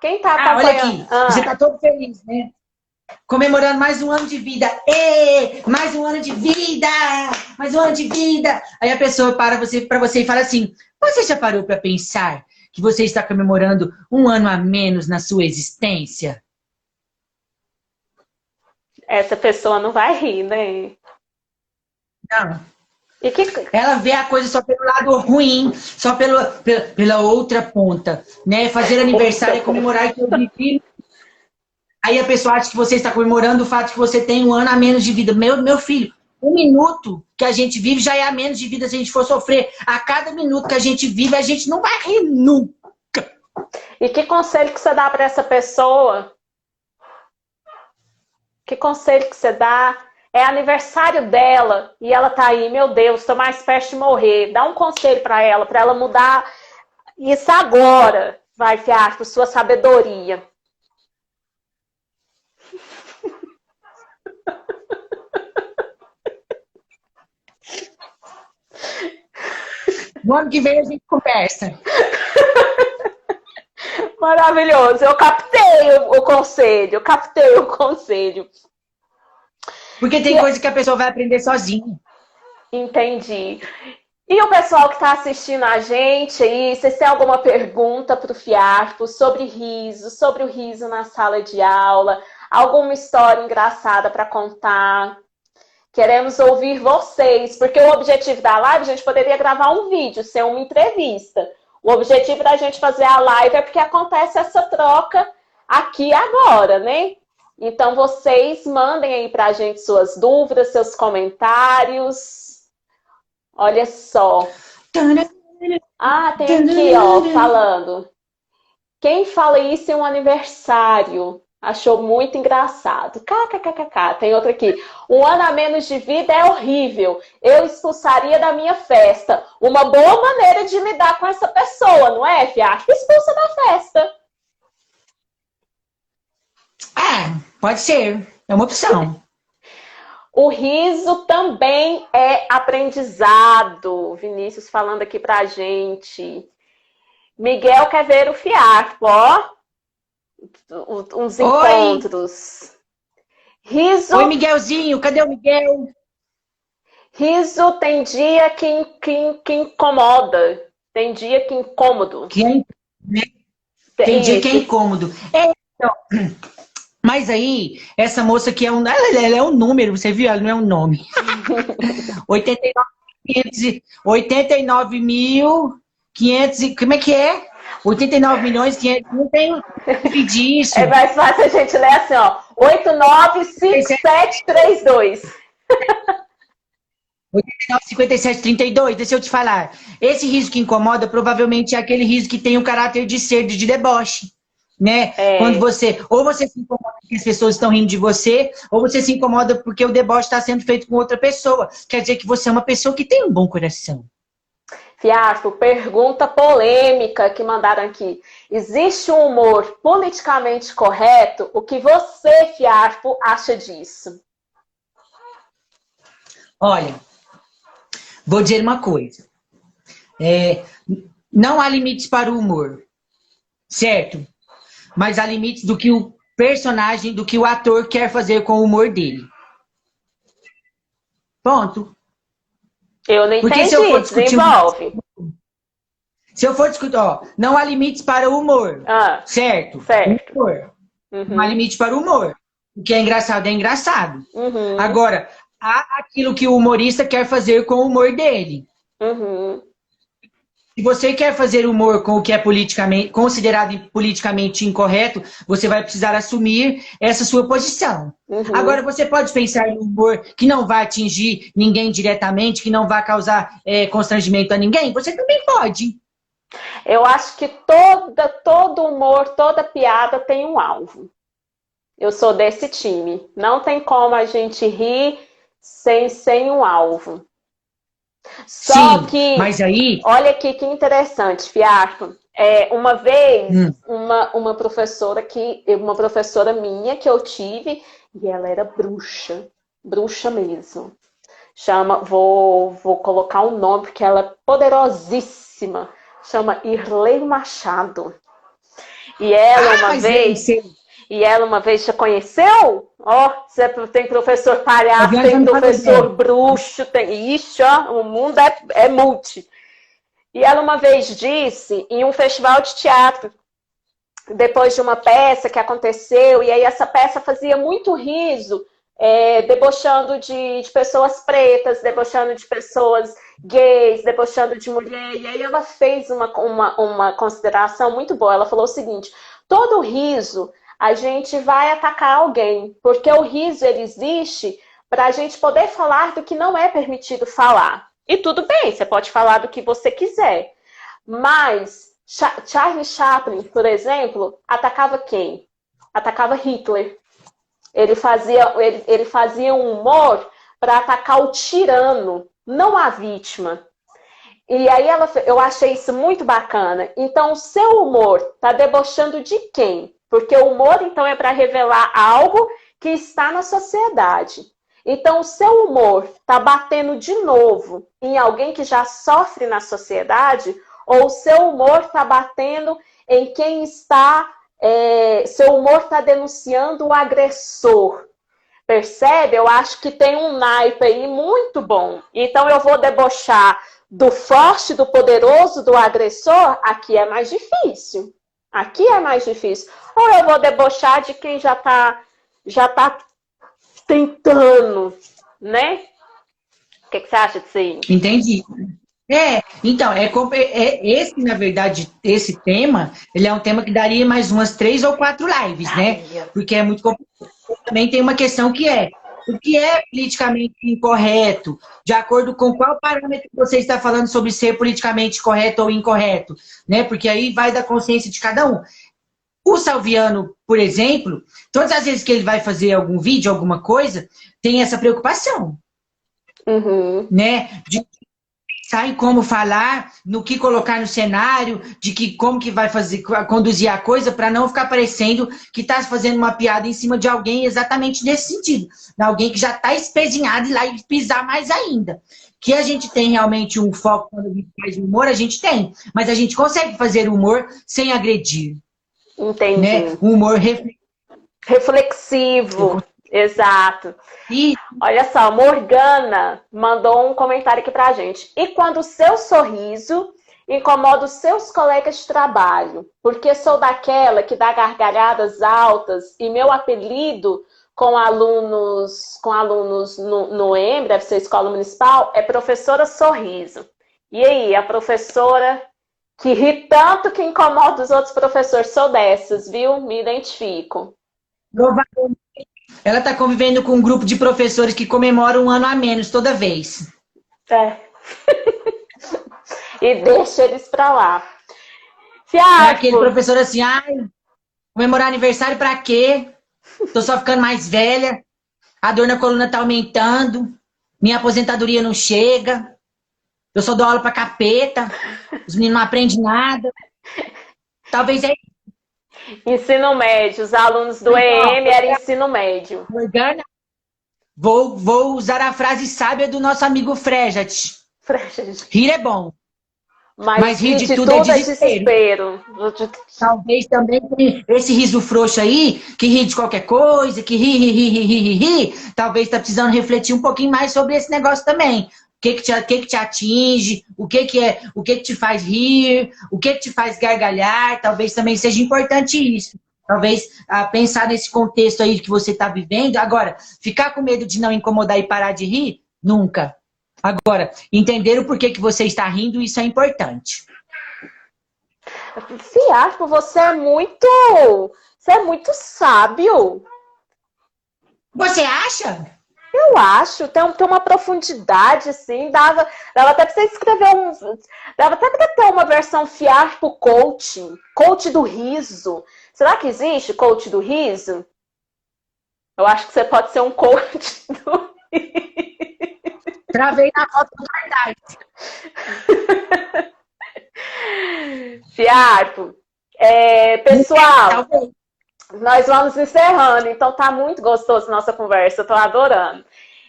Quem tá acompanhando? Olha aqui, você tá todo feliz, né? Comemorando mais um ano de vida. Mais um ano de vida! Mais um ano de vida! Aí a pessoa para pra você e fala assim, você já parou para pensar que você está comemorando um ano a menos na sua existência? Essa pessoa não vai rir, né? Não. E que... Ela vê a coisa só pelo lado ruim, só pela outra ponta, né? Fazer aniversário é comemorar que eu vivi. Aí a pessoa acha que você está comemorando o fato que você tem um ano a menos de vida. Meu filho, um minuto que a gente vive já é a menos de vida se a gente for sofrer. A cada minuto que a gente vive, a gente não vai rir nunca. E que conselho que você dá para essa pessoa? Que conselho que você dá? É aniversário dela e ela tá aí, meu Deus, estou mais perto de morrer. Dá um conselho para ela mudar isso agora. Vai, Fiasco, sua sabedoria. No ano que vem a gente conversa. Maravilhoso, eu captei o conselho, Porque tem coisa que a pessoa vai aprender sozinha. Entendi. E o pessoal que está assistindo a gente aí, vocês têm alguma pergunta para o Fiarpo sobre riso, sobre o riso na sala de aula? Alguma história engraçada para contar? Queremos ouvir vocês, porque o objetivo da live, a gente poderia gravar um vídeo, ser uma entrevista. O objetivo da gente fazer a live é porque acontece essa troca aqui agora, né? Então, vocês mandem aí pra gente suas dúvidas, seus comentários. Olha só. Ah, tem aqui, ó, falando. Quem fala isso em um aniversário? Achou muito engraçado. KKKKK. Tem outra aqui. Um ano a menos de vida é horrível. Eu expulsaria da minha festa. Uma boa maneira de lidar com essa pessoa, não é, Fiasco? Expulsa da festa. Pode ser. É uma opção. O riso também é aprendizado. Vinícius falando aqui pra gente. Miguel quer ver o Fiasco, ó. Uns encontros. Riso. Oi, Miguelzinho, cadê o Miguel? Riso tem dia que incomoda. Tem dia que é incômodo. Tem dia que é incômodo. Então, mas aí, essa moça aqui ela é um número, você viu? Ela não é um nome. 89.500. Como é que é? 89 milhões 500. Não tem disso. É mais fácil a gente ler assim, ó. 895732. 89,57,32. Deixa eu te falar. Esse riso que incomoda provavelmente é aquele riso que tem o caráter de ser de deboche. Né? Quando ou você se incomoda porque as pessoas estão rindo de você, ou você se incomoda porque o deboche está sendo feito com outra pessoa. Quer dizer que você é uma pessoa que tem um bom coração. Fiasco, pergunta polêmica que mandaram aqui. Existe um humor politicamente correto? O que você, Fiasco, acha disso? Olha, vou dizer uma coisa. Não há limites para o humor, certo? Mas há limites do que o personagem, do que o ator quer fazer com o humor dele. Ponto. Eu não entendi, desenvolve. Se eu for discutir, ó, não há limites para o humor, certo? Humor. Não há limite para o humor. O que é engraçado é engraçado. Agora, há aquilo que o humorista quer fazer com o humor dele. Se você quer fazer humor com o que é considerado politicamente incorreto, você vai precisar assumir essa sua posição. Agora, você pode pensar em um humor que não vai atingir ninguém diretamente, que não vai causar constrangimento a ninguém? Você também pode. Eu acho que todo humor, toda piada tem um alvo. Eu sou desse time. Não tem como a gente rir sem um alvo. Só que, mas aí... olha aqui que interessante, Fiasco. Uma vez, uma professora minha que eu tive, e ela era bruxa mesmo. Vou colocar um nome, porque ela é poderosíssima. Chama Irlei Machado. E ela uma vez já conheceu? Ó, você tem professor palhaço, tem professor bruxo, tem... Ixi, ó, o mundo é multi. E ela uma vez disse, em um festival de teatro, depois de uma peça que aconteceu, e aí essa peça fazia muito riso, debochando de pessoas pretas, debochando de pessoas gays, debochando de mulher. E aí ela fez uma consideração muito boa. Ela falou o seguinte: todo riso a gente vai atacar alguém, porque o riso ele existe para a gente poder falar do que não é permitido falar. E tudo bem, você pode falar do que você quiser. Mas Charlie Chaplin, por exemplo, atacava quem? Atacava Hitler. Ele fazia um humor para atacar o tirano, não a vítima. E aí eu achei isso muito bacana. Então, o seu humor está debochando de quem? Porque o humor, então, é para revelar algo que está na sociedade. Então, o seu humor está batendo de novo em alguém que já sofre na sociedade, ou o seu humor está batendo em quem está... seu humor está denunciando o agressor. Percebe? Eu acho que tem um naipe aí muito bom. Então, eu vou debochar do forte, do poderoso, do agressor, aqui é mais difícil. Aqui é mais difícil. Ou eu vou debochar de quem já tá tentando, né? O que você acha disso aí? Entendi. Então, esse, na verdade, esse tema, ele é um tema que daria mais umas 3 ou 4 lives, né? Porque é muito complicado. Também tem uma questão que é, o que é politicamente incorreto? De acordo com qual parâmetro você está falando sobre ser politicamente correto ou incorreto, né? Porque aí vai da consciência de cada um. O Salviano, por exemplo, todas as vezes que ele vai fazer algum vídeo, alguma coisa, tem essa preocupação, né? De pensar em como falar, no que colocar no cenário, de que como que vai conduzir a coisa para não ficar parecendo que está fazendo uma piada em cima de alguém exatamente nesse sentido. De alguém que já está espezinhado e lá e pisar mais ainda. Que a gente tem realmente um foco quando a gente faz humor, a gente tem. Mas a gente consegue fazer humor sem agredir. Entendi. Né? Um humor reflexivo. Exato. E olha só, Morgana mandou um comentário aqui pra gente. E quando o seu sorriso incomoda os seus colegas de trabalho? Porque sou daquela que dá gargalhadas altas e meu apelido com alunos no EM, deve ser Escola Municipal, é professora Sorriso. E aí, a professora que ri tanto que incomoda os outros professores, sou dessas, viu? Me identifico. Provavelmente ela está convivendo com um grupo de professores que comemoram um ano a menos toda vez. E deixa eles pra lá. Aquele professor assim, ai, comemorar aniversário pra quê? Tô só ficando mais velha, a dor na coluna tá aumentando, minha aposentadoria não chega, eu só dou aula pra capeta, os meninos não aprendem nada. Talvez é ensino médio, os alunos do EM eram ensino médio. Morgana, vou usar a frase sábia do nosso amigo Frejat. Rir é bom. Mas rir de tudo é desespero. Talvez também esse riso frouxo aí, que ri de qualquer coisa, que ri, talvez tá precisando refletir um pouquinho mais sobre esse negócio também. O que te atinge, o que te faz rir, o que te faz gargalhar, talvez também seja importante isso. Talvez pensar nesse contexto aí que você está vivendo. Agora, ficar com medo de não incomodar e parar de rir, nunca. Agora, entender o porquê que você está rindo, isso é importante. Fiasco, você é muito sábio. Você acha? Eu acho, tem uma profundidade, assim, dava até pra você escrever dava até pra ter uma versão fiasco coach do riso. Será que existe coach do riso? Eu acho que você pode ser um coach do riso. Travei na foto do verdade. Fiasco, pessoal, nós vamos encerrando, então tá muito gostoso nossa conversa, eu tô adorando.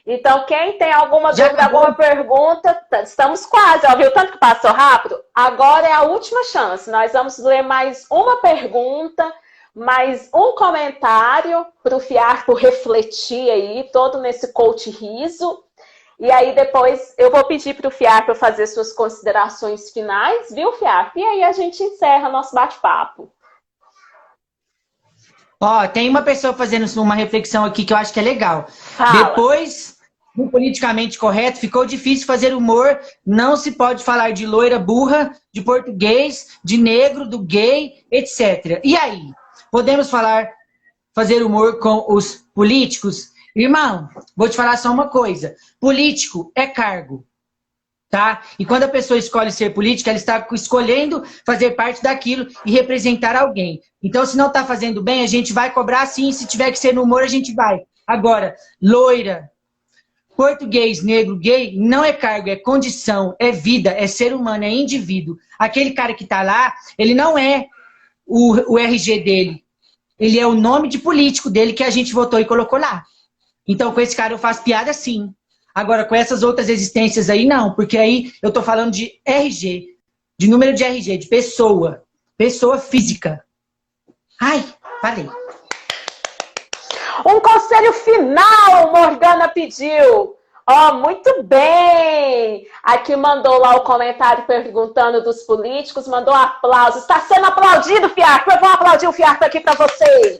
Então, quem tem alguma dúvida, alguma pergunta, estamos quase, ó, viu? Tanto que passou rápido. Agora é a última chance. Nós vamos ler mais uma pergunta, mais um comentário para o Fiarpo refletir aí, todo nesse coach riso. E aí depois eu vou pedir para o Fiarpo fazer suas considerações finais, viu, Fiarpo? E aí a gente encerra nosso bate-papo. Ó, tem uma pessoa fazendo uma reflexão aqui que eu acho que é legal. Fala. Depois do politicamente correto, ficou difícil fazer humor. Não se pode falar de loira burra, de português, de negro, do gay, etc. E aí? Podemos fazer humor com os políticos? Irmão, vou te falar só uma coisa. Político é cargo. Tá? E quando a pessoa escolhe ser política, ela está escolhendo fazer parte daquilo e representar alguém. Então, se não está fazendo bem, a gente vai cobrar sim. Se tiver que ser no humor, a gente vai. Agora, loira, português, negro, gay, não é cargo, é condição, é vida, é ser humano, é indivíduo. Aquele cara que está lá, ele não é o RG dele. Ele é o nome de político dele que a gente votou e colocou lá. Então, com esse cara eu faço piada sim. Agora, com essas outras existências aí, não. Porque aí eu tô falando de RG, de número de RG, de pessoa. Pessoa física. Ai, falei. Um conselho final, Morgana pediu. Ó, muito bem! Aqui mandou lá o comentário perguntando dos políticos, mandou aplausos. Está sendo aplaudido, Fiarco. Eu vou aplaudir o Fiarco aqui para vocês.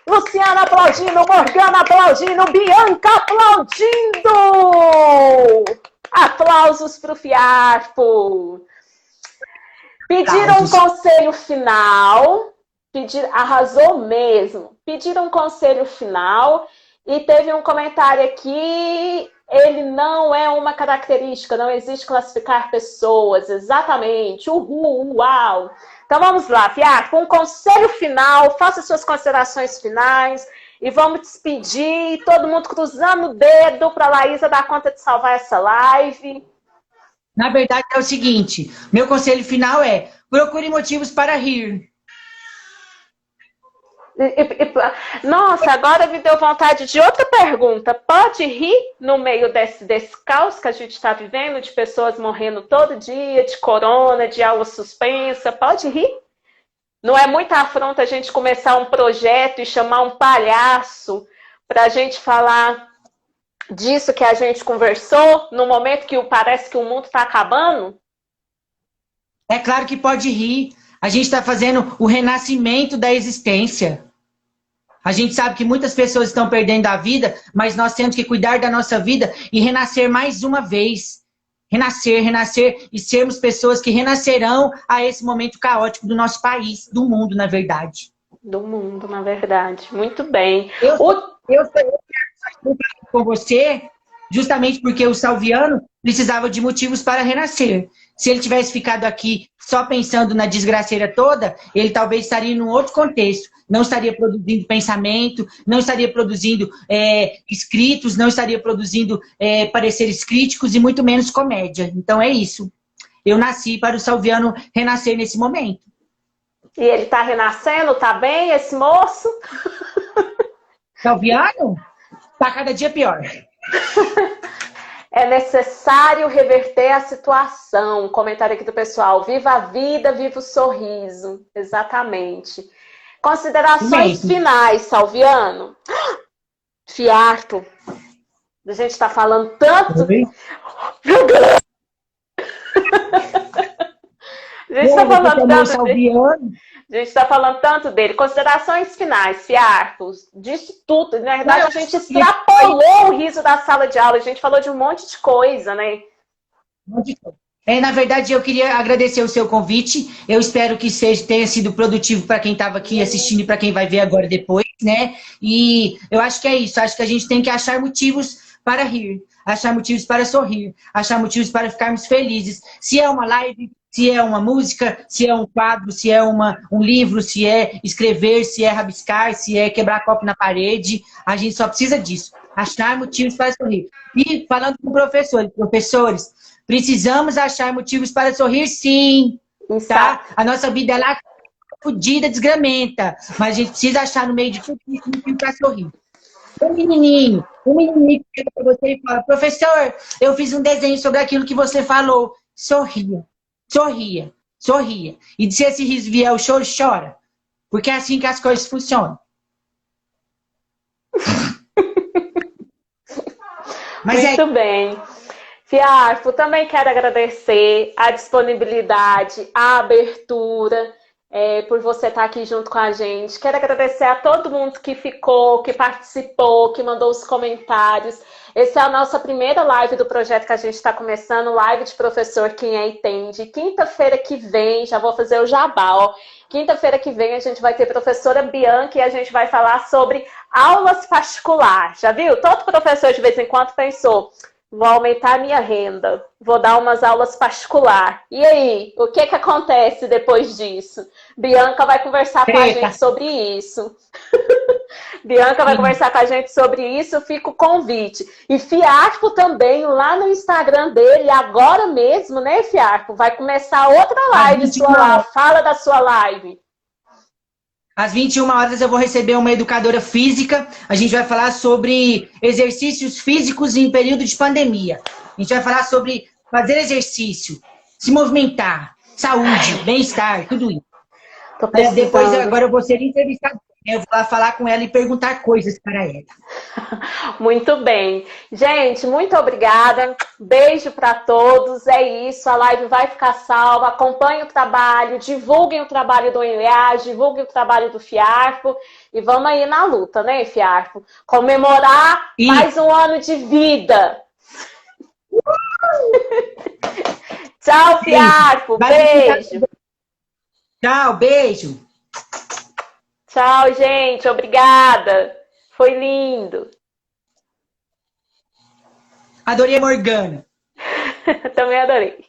Luciana aplaudindo, Morgana aplaudindo, Bianca aplaudindo! Aplausos para o Fiarco. Pediram um conselho final, arrasou mesmo. Pediram um conselho final e teve um comentário aqui, ele não é uma característica, não existe classificar pessoas, exatamente, uhul, uau. Então vamos lá, Fiarco, um conselho final, faça suas considerações finais e vamos despedir, todo mundo cruzando o dedo para a Laísa dar conta de salvar essa live. Na verdade é o seguinte, meu conselho final é, procure motivos para rir. Nossa, agora me deu vontade de outra pergunta. Pode rir no meio desse caos que a gente está vivendo, de pessoas morrendo todo dia, de corona, de aula suspensa? Pode rir? Não é muita afronta a gente começar um projeto e chamar um palhaço para a gente falar disso que a gente conversou no momento que parece que o mundo está acabando? É claro que pode rir. A gente está fazendo o renascimento da existência. A gente sabe que muitas pessoas estão perdendo a vida, mas nós temos que cuidar da nossa vida e renascer mais uma vez. Renascer, renascer e sermos pessoas que renascerão a esse momento caótico do nosso país, do mundo, na verdade. Do mundo, na verdade. Muito bem. Eu com você, justamente porque o Salviano precisava de motivos para renascer. Se ele tivesse ficado aqui só pensando na desgraceira toda, ele talvez estaria em um outro contexto. Não estaria produzindo pensamento, não estaria produzindo escritos, não estaria produzindo pareceres críticos e muito menos comédia. Então é isso. Eu nasci para o Salviano renascer nesse momento. E ele está renascendo? Tá bem, esse moço? Salviano? Tá cada dia pior. É necessário reverter a situação. Comentário aqui do pessoal. Viva a vida, viva o sorriso. Exatamente. Considerações finais, Salviano. Fiarco. A gente está falando tanto. Meu Deus! A gente está falando tanto dele. A gente está falando tanto dele. Considerações finais, Fiarco. Disso tudo. Na verdade, a gente extrapolou o riso da sala de aula. A gente falou de um monte de coisa, né? Um monte de coisa. Na verdade, eu queria agradecer o seu convite. Eu espero que tenha sido produtivo para quem estava aqui assistindo e para quem vai ver agora depois, né? E eu acho que é isso. Acho que a gente tem que achar motivos para rir, achar motivos para sorrir, achar motivos para ficarmos felizes. Se é uma live, se é uma música, se é um quadro, se é um livro, se é escrever, se é rabiscar, se é quebrar copo na parede, a gente só precisa disso. Achar motivos para sorrir. E falando com professores, precisamos achar motivos para sorrir, sim. Tá? A nossa vida é lá fodida, desgramenta. Mas a gente precisa achar no meio de tudo isso motivo para sorrir. Um menininho que chega para você e fala, professor, eu fiz um desenho sobre aquilo que você falou. Sorria, sorria, sorria. E se esse riso vier o choro, chora. Porque é assim que as coisas funcionam. Mas muito bem. Fiarco, também quero agradecer a disponibilidade, a abertura, por você estar aqui junto com a gente. Quero agradecer a todo mundo que ficou, que participou, que mandou os comentários. Essa é a nossa primeira live do projeto que a gente está começando, live de professor Quem é Entende. Quinta-feira que vem, já vou fazer o jabá, ó. Quinta-feira que vem a gente vai ter professora Bianca e a gente vai falar sobre aulas particulares. Já viu? Todo professor de vez em quando pensou, vou aumentar a minha renda, vou dar umas aulas particulares. E aí, o que acontece depois disso? Bianca vai conversar com a gente sobre isso. Bianca vai conversar com a gente sobre isso, fica o convite. E Fiarco também, lá no Instagram dele, agora mesmo, né, Fiarco? Vai começar outra live sua. Fala da sua live. Às 21 horas eu vou receber uma educadora física. A gente vai falar sobre exercícios físicos em período de pandemia. A gente vai falar sobre fazer exercício, se movimentar, saúde, bem-estar, tudo isso. Depois, agora eu vou ser entrevistada. Eu vou lá falar com ela e perguntar coisas para ela. Muito bem. Gente, muito obrigada. Beijo para todos. É isso, a live vai ficar salva. Acompanhem o trabalho, divulguem o trabalho do Elias, divulguem o trabalho do Fiarpo e vamos aí na luta, né, Fiarpo? Comemorar mais um ano de vida. Tchau, Fiarpo. Beijo. Tchau, beijo. Tchau, gente. Obrigada. Foi lindo. Adorei a Morgana. Também adorei.